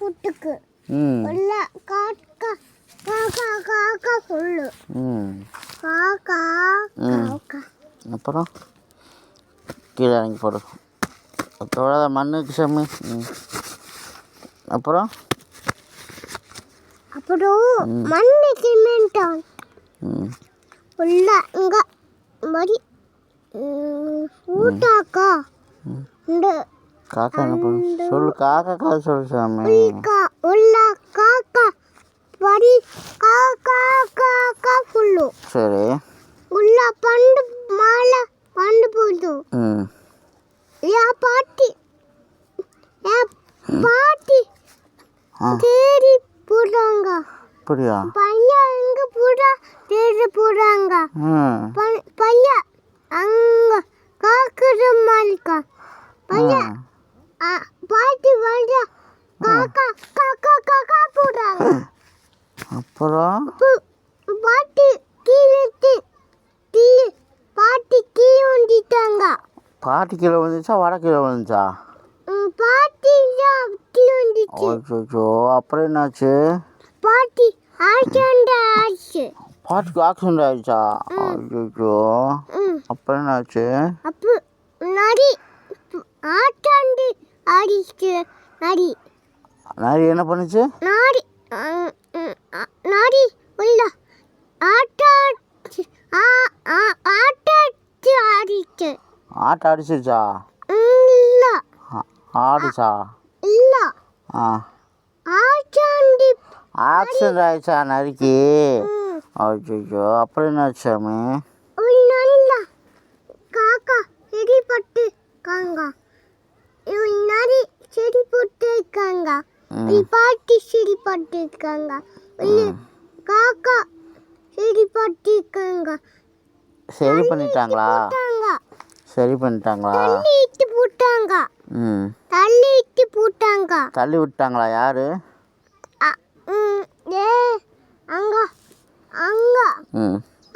புட்டுக்கு உள்ள காக்கா காக்கா காக்கா சொல்லு காக்கா காக்கா. அப்புறம் கீழே இறங்கி போடு. தொடாத மண்ணுக்கு சாமி. அப்புறம் மண்ணு சிமெண்டான் உள்ள இங்க மடி ஊட்டாக்கா இந்த காக்கா என்ன பண்ணு சொல்லு. காக்கா சொல்லு சாமி. உள்ள காக்கா படி காக்கா காக்கா சொல்லு. சரி. உள்ள பண்டு மாலை பண்டு போடு. பாட்டி பாட்டி தேடி போடுறாங்க. அப்படியா? பையன் எங்க போடா தேடி போடுறாங்க. பையன் அங்க காக்குற மாலிக்கா பையன் பாட்டி வந்தா காக்கா காக்கா காக்கா போடுறாங்க. அப்புறம் பாட்டி கீழே பாட்டி கீழே வந்துட்டாங்க. பாட்டி கீழே வந்துச்சா வடை கீழே வந்துச்சா? பாட்டி கீழே வந்துச்சு. அச்சோ, அப்புறம் என்னாச்சு? பாட்டி ஆக்சிடென்ட் ஆச்சு. பாட்டிக்கு ஆக்சிடென்ட் ஆயிடுச்சா? அச்சோ, அப்புறம் என்னாச்சு? அப்போ நரி ஆக்சிடென்ட் ஆயிடுச்சு. நரி நரி என்ன பண்ணுச்சு? நரி நரி உள்ள ஆட்டாச்சு ஆடிச்சு. ஆட்டை அடிச்சிருச்சா? இல்லை ஆடுச்சா? இல்லை ஆக்சிடென்ட் ஆயிடுச்சா நரிக்கு? அச்சோ, அப்புறம் என்னாச்சு சாமி? காக்கா செடி பட்டு இருக்காங்க. நரி செடி போட்டு இருக்காங்க. பாட்டி செடி பட்டு இருக்காங்க. காக்கா செடி பட்டு இருக்காங்க. சரி பண்ணிட்டாங்களா? சரி பண்ணிட்டாங்களா? தள்ளி இட்டு போட்டாங்க. தள்ளி விட்டாங்களா? யாரு? அங்க அங்க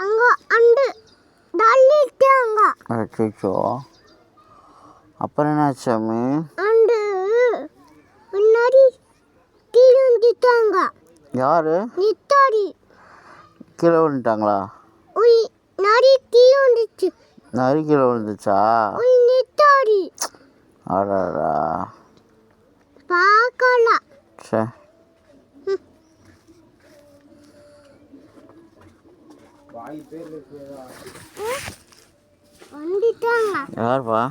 அங்க அண்டு தள்ளிட்டாங்க. அச்சோ, அப்புறம் என்னாச்சு சாமி? அண்டு நரி கீழே வந்துட்டாங்க. யாரு? நித்தாடி கீழே விழுந்துட்டாங்களா? நரி கீழே வந்துச்சு. நரி கீழே விழுந்துச்சா? நித்தாடி அடடா பார்க்கல. சரி. வந்துட்டாங்க. யாருப்பா?